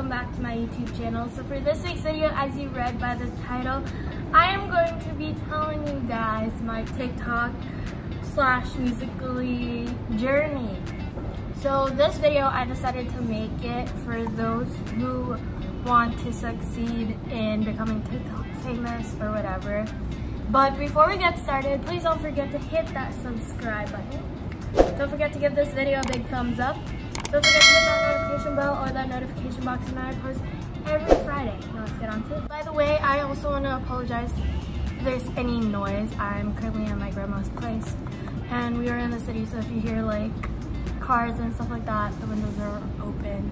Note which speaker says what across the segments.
Speaker 1: welcome back to my YouTube channel. So for this week's video, as you read by the title, I am going to be telling you guys my TikTok / Musical.ly journey. So this video, I decided to make it for those who want to succeed in becoming TikTok famous or whatever. But before we get started, please don't forget to hit that subscribe button. Don't forget to give this video a big thumbs up. Don't forget to hit that notification bell or that notification box, and I post every Friday. Now let's get on to it. By the way, I also want to apologize if there's any noise. I'm currently at my grandma's place and we are in the city, so if you hear like cars and stuff like that, the windows are open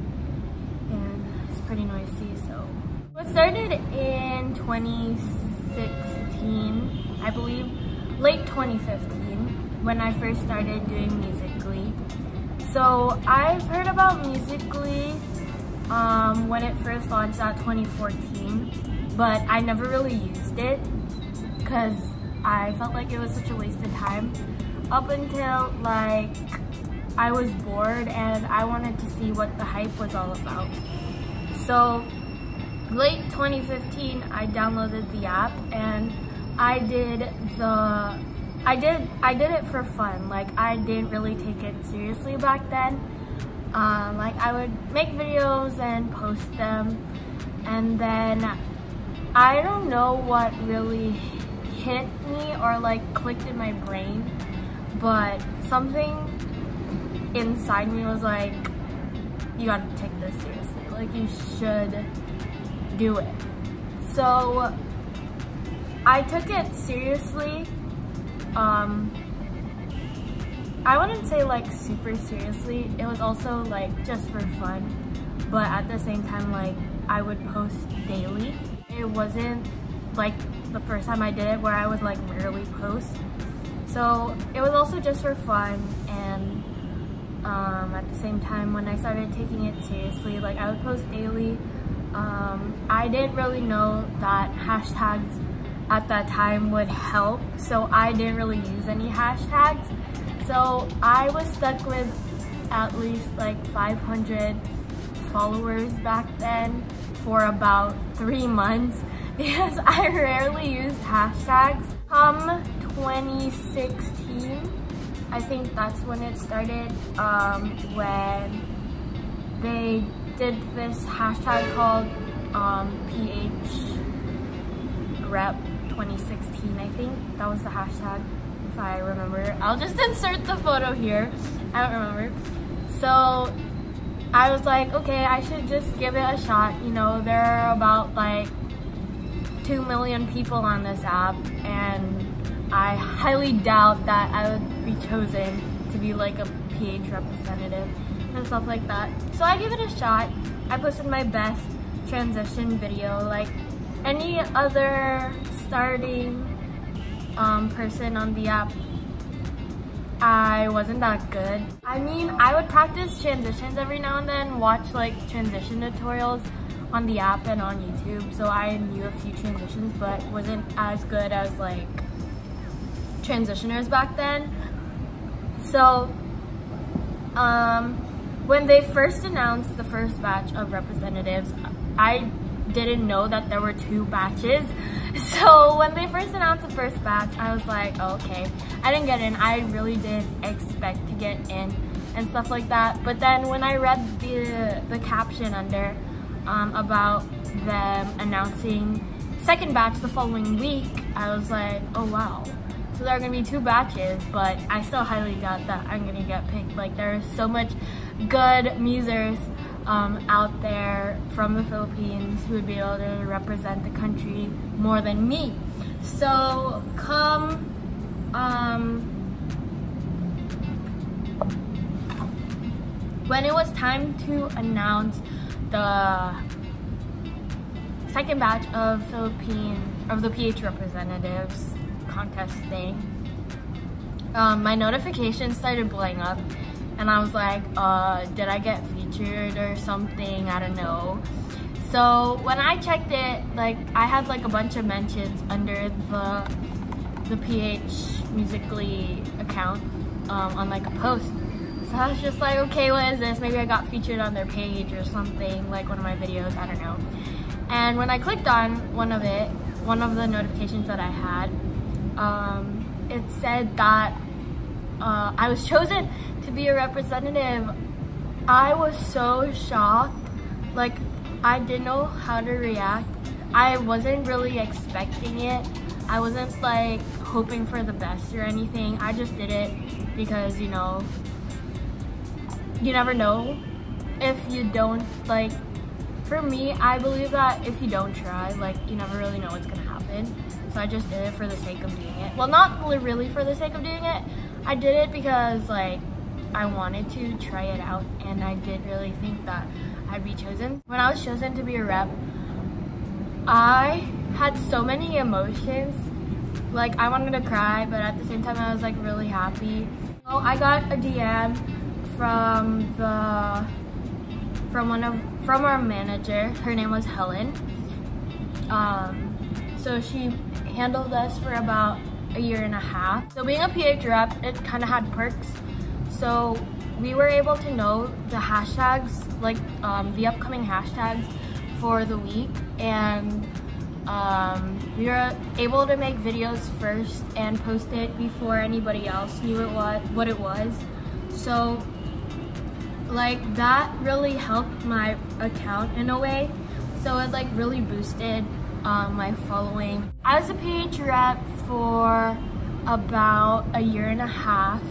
Speaker 1: and it's pretty noisy. So it started in 2016, I believe, late 2015, when I first started doing Musical.ly. So I've heard about Musical.ly when it first launched at 2014, but I never really used it because I felt like it was such a waste of time up until like I was bored and I wanted to see what the hype was all about. So late 2015, I downloaded the app and I did it for fun. Like, I didn't really take it seriously back then. Like, I would make videos and post them, and then I don't know what really hit me or like clicked in my brain, but something inside me was like, you gotta take this seriously, like you should do it. So I took it seriously. I wouldn't say like super seriously. It was also like just for fun, but at the same time, like, I would post daily. It wasn't like the first time I did it where I would like rarely post. So it was also just for fun, and at the same time, when I started taking it seriously, like, I would post daily. I didn't really know that hashtags at that time would help, so I didn't really use any hashtags. So I was stuck with at least like 500 followers back then for about 3 months because I rarely used hashtags. 2016, I think that's when it started, when they did this hashtag called PHRep 2016, I think that was the hashtag, if I remember. I'll just insert the photo here, I don't remember. So I was like, okay, I should just give it a shot. You know, there are about like 2 million people on this app, and I highly doubt that I would be chosen to be like a PH representative and stuff like that. So I gave it a shot. I posted my best transition video. Like any other starting person on the app, I wasn't that good. I mean, I would practice transitions every now and then, watch like transition tutorials on the app and on YouTube, so I knew a few transitions, but wasn't as good as like transitioners back then. So when they first announced the first batch of representatives, I didn't know that there were 2 batches. So when they first announced the first batch, I was like, oh, okay. I didn't get in. I really did expect to get in and stuff like that. But then when I read the caption under about them announcing second batch the following week, I was like, oh wow. So there are gonna be 2 batches, but I still highly doubt that I'm gonna get picked. Like, there is so much good musers out there from the Philippines who would be able to represent the country more than me. So come when it was time to announce the second batch of the PH representatives contest thing, my notifications started blowing up, and I was like, did I get featured or something? I don't know. So when I checked it, like, I had like a bunch of mentions under the PH Musical.ly account on like a post. So I was just like, okay, what is this? Maybe I got featured on their page or something, like one of my videos, I don't know. And when I clicked on one of the notifications that I had, it said that I was chosen to be a representative. I was so shocked. Like, I didn't know how to react. I wasn't really expecting it. I wasn't like hoping for the best or anything. I just did it because, you know, you never know if you don't, like, for me, I believe that if you don't try, like, you never really know what's gonna happen. So I just did it for the sake of doing it. Well, not really for the sake of doing it. I did it because, like, I wanted to try it out, and I did really think that I'd be chosen. When I was chosen to be a rep, I had so many emotions. Like, I wanted to cry, but at the same time, I was like really happy. So I got a DM from our manager. Her name was Helen. So she handled us for about a year and a half. So being a PH rep, it kind of had perks. So we were able to know the hashtags, like the upcoming hashtags for the week, and we were able to make videos first and post it before anybody else knew what it was. So like that really helped my account in a way. So it like really boosted my following. I was a PH rep for about a year and a half.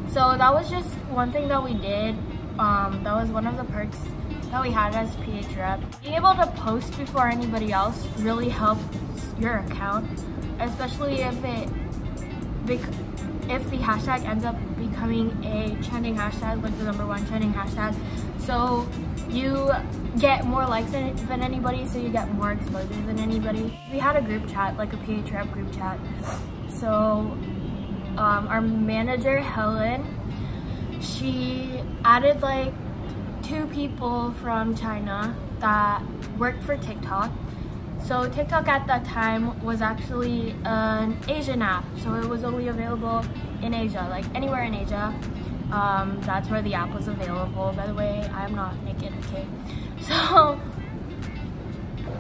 Speaker 1: So that was just one thing that we did. That was one of the perks that we had as PH rep. Being able to post before anybody else really helps your account, especially if the hashtag ends up becoming a trending hashtag, like the #1 trending hashtag. So you get more likes than anybody, so you get more exposure than anybody. We had a group chat, like a PH rep group chat. So our manager, Helen, she added like 2 people from China that worked for TikTok. So TikTok at that time was actually an Asian app, so it was only available in Asia, like anywhere in Asia. That's where the app was available. By the way, I'm not naked, okay? So,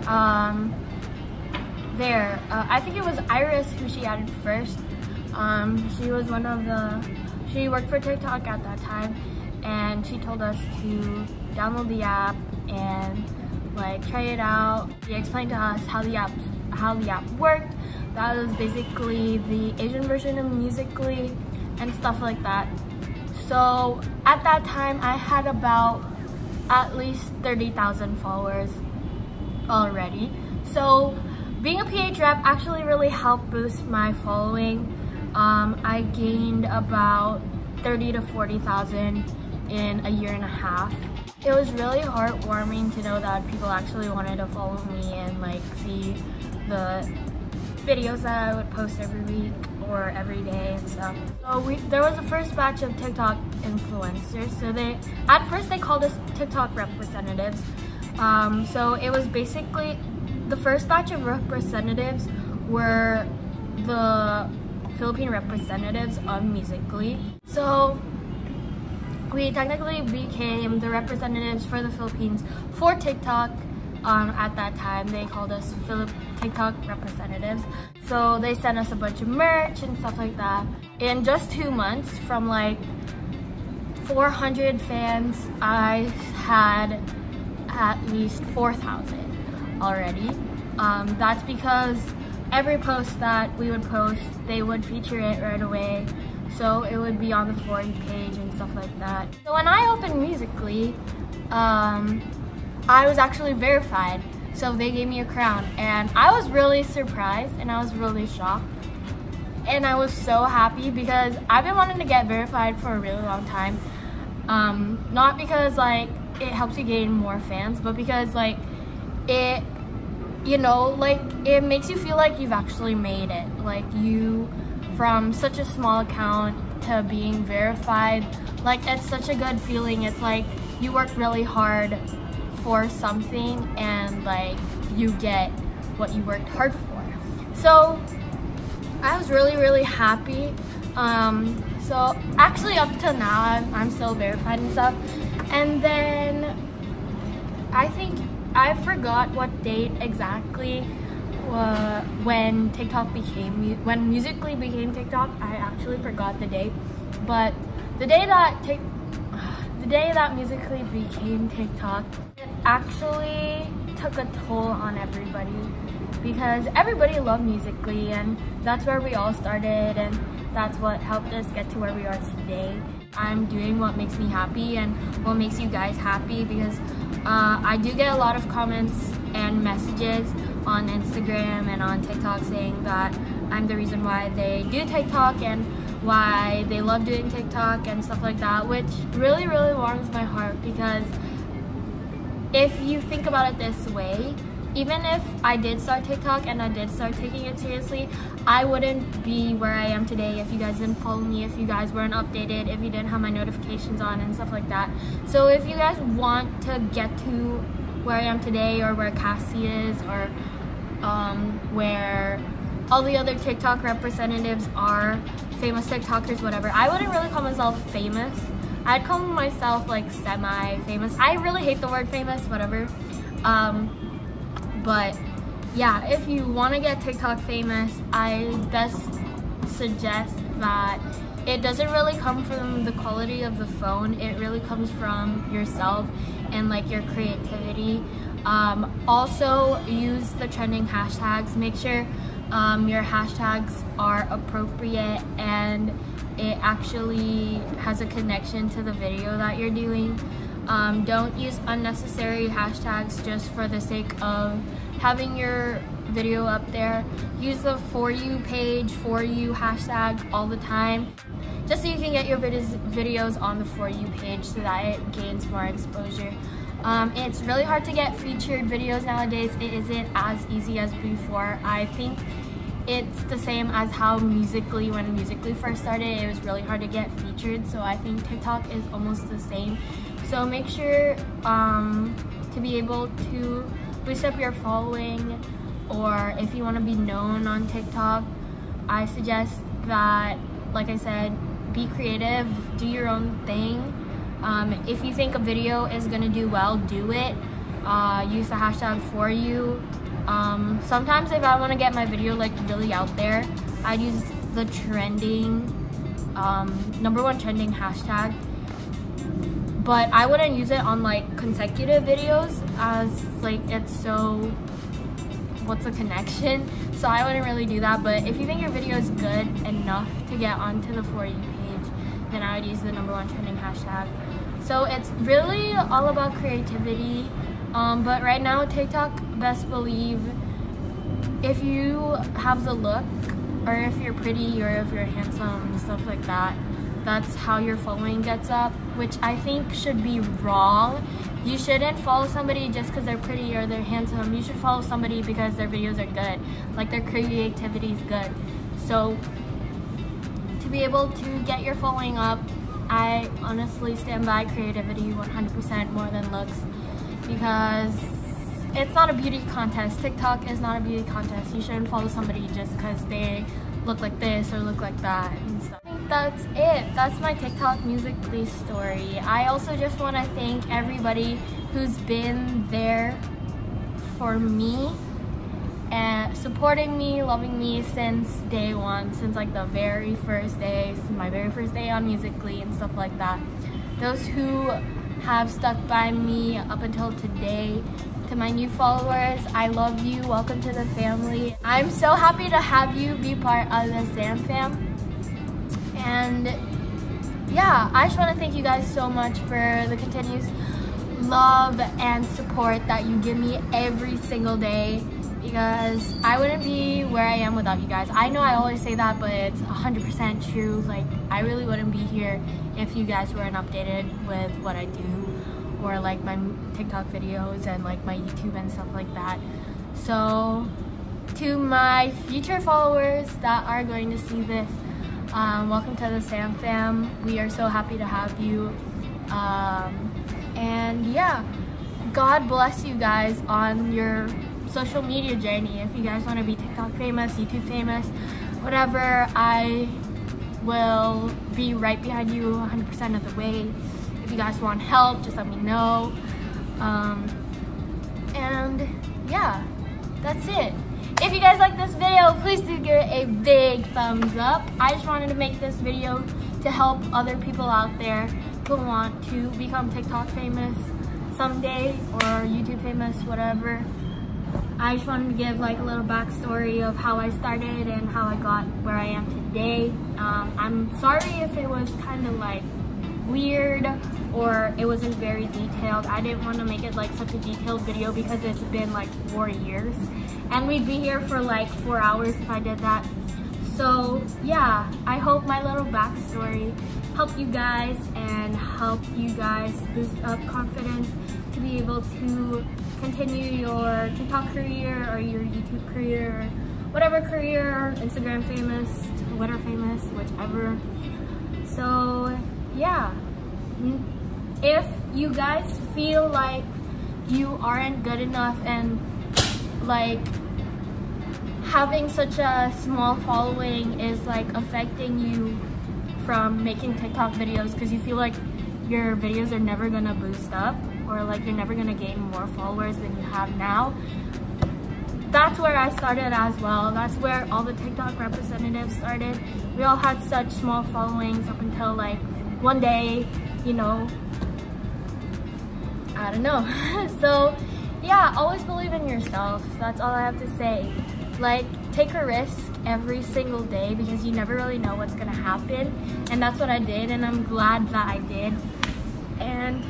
Speaker 1: I think it was Iris who she added first. She was she worked for TikTok at that time, and she told us to download the app and like try it out. She explained to us how the app worked. That was basically the Asian version of Musical.ly and stuff like that. So at that time, I had about at least 30,000 followers already. So being a PH rep actually really helped boost my following. I gained about 30 to 40,000 in a year and a half. It was really heartwarming to know that people actually wanted to follow me and like see the videos that I would post every week or every day and stuff. So there was a first batch of TikTok influencers. So at first they called us TikTok representatives. So it was basically the first batch of representatives were the Philippine representatives of Musical.ly. So we technically became the representatives for the Philippines for TikTok. At that time, they called us TikTok representatives. So they sent us a bunch of merch and stuff like that. In just 2 months, from like 400 fans, I had at least 4,000 already. That's because every post that we would post, they would feature it right away. So it would be on the For You page and stuff like that. So when I opened Musical.ly, I was actually verified. So they gave me a crown, and I was really surprised and I was really shocked. And I was so happy because I've been wanting to get verified for a really long time. Not because like it helps you gain more fans, but because like it, you know, like it makes you feel like you've actually made it. Like you, from such a small account to being verified, like it's such a good feeling. It's like you work really hard for something and like you get what you worked hard for. So I was really happy. So actually up till now, I'm still verified and stuff. And then I think I forgot what date exactly when Musical.ly became TikTok. I actually forgot the date, but the day that Musical.ly became TikTok, it actually took a toll on everybody because everybody loved Musical.ly, and that's where we all started, and that's what helped us get to where we are today. I'm doing what makes me happy and what makes you guys happy, because I do get a lot of comments and messages on Instagram and on TikTok saying that I'm the reason why they do TikTok and why they love doing TikTok and stuff like that, which really, really warms my heart, because if you think about it this way, even if I did start TikTok and I did start taking it seriously, I wouldn't be where I am today if you guys didn't follow me, if you guys weren't updated, if you didn't have my notifications on and stuff like that. So if you guys want to get to where I am today, or where Cassie is, or where all the other TikTok representatives are, famous TikTokers, whatever, I wouldn't really call myself famous. I'd call myself like semi-famous. I really hate the word famous, whatever. But yeah, if you want to get TikTok famous, I best suggest that it doesn't really come from the quality of the phone. It really comes from yourself and like your creativity. Also use the trending hashtags. Make sure your hashtags are appropriate and it actually has a connection to the video that you're doing. Don't use unnecessary hashtags just for the sake of having your video up there. Use the For You page, For You hashtag all the time, just so you can get your videos on the For You page so that it gains more exposure. It's really hard to get featured videos nowadays. It isn't as easy as before. I think it's the same as how Musical.ly, when Musical.ly first started, it was really hard to get featured. So I think TikTok is almost the same. So make sure to be able to boost up your following, or if you want to be known on TikTok, I suggest that, like I said, be creative, do your own thing. If you think a video is gonna do well, do it. Use the hashtag For You. Sometimes if I want to get my video like really out there, I'd use the trending, #1 trending hashtag. But I wouldn't use it on like consecutive videos, as like it's so, what's the connection? So I wouldn't really do that. But if you think your video is good enough to get onto the For You page, then I would use the #1 trending hashtag. So it's really all about creativity. But right now, TikTok, best believe, if you have the look, or if you're pretty, or if you're handsome and stuff like that, that's how your following gets up, which I think should be wrong. You shouldn't follow somebody just because they're pretty or they're handsome. You should follow somebody because their videos are good, like their creativity is good. So to be able to get your following up, I honestly stand by creativity 100% more than looks, because it's not a beauty contest. TikTok is not a beauty contest. You shouldn't follow somebody just because they look like this or look like that and stuff. I think that's it. That's my TikTok Musical.ly story. I also just want to thank everybody who's been there for me and supporting me, loving me since day one, since like the very first day, my very first day on Musical.ly and stuff like that. Those who have stuck by me up until today. To my new followers, I love you. Welcome to the family. I'm so happy to have you be part of the Sam fam. And yeah, I just want to thank you guys so much for the continuous love and support that you give me every single day, because I wouldn't be where I am without you guys. I know I always say that, but it's 100% true. Like, I really wouldn't be here if you guys weren't updated with what I do, or like my TikTok videos and like my YouTube and stuff like that. So to my future followers that are going to see this, welcome to the Sam fam. We are so happy to have you. And yeah, God bless you guys on your social media journey. If you guys want to be TikTok famous, YouTube famous, whatever, I will be right behind you 100% of the way. If you guys want help, just let me know. And yeah, that's it. If you guys like this video, please do give it a big thumbs up. I just wanted to make this video to help other people out there who want to become TikTok famous someday or YouTube famous, whatever. I just wanted to give like a little backstory of how I started and how I got where I am today. I'm sorry if it was kind of like weird or it wasn't very detailed. I didn't want to make it like such a detailed video because it's been like 4 years and we'd be here for like 4 hours if I did that. So yeah, I hope my little backstory helped you guys and help you guys boost up confidence to be able to continue your TikTok career or your YouTube career or whatever career, Instagram famous, Twitter famous, whichever. So yeah, if you guys feel like you aren't good enough and like having such a small following is like affecting you from making TikTok videos because you feel like your videos are never gonna boost up or like you're never gonna gain more followers than you have now, that's where I started as well. That's where all the TikTok representatives started. We all had such small followings up until like one day, you know, I don't know. So yeah, always believe in yourself. That's all I have to say. Like, take a risk every single day because you never really know what's gonna happen. And that's what I did, and I'm glad that I did. And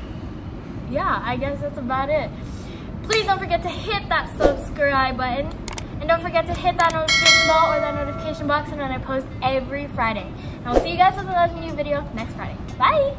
Speaker 1: yeah, I guess that's about it. Please don't forget to hit that subscribe button. And don't forget to hit that notification bell or that notification box when I post every Friday. And I'll see you guys with another new video next Friday. Bye!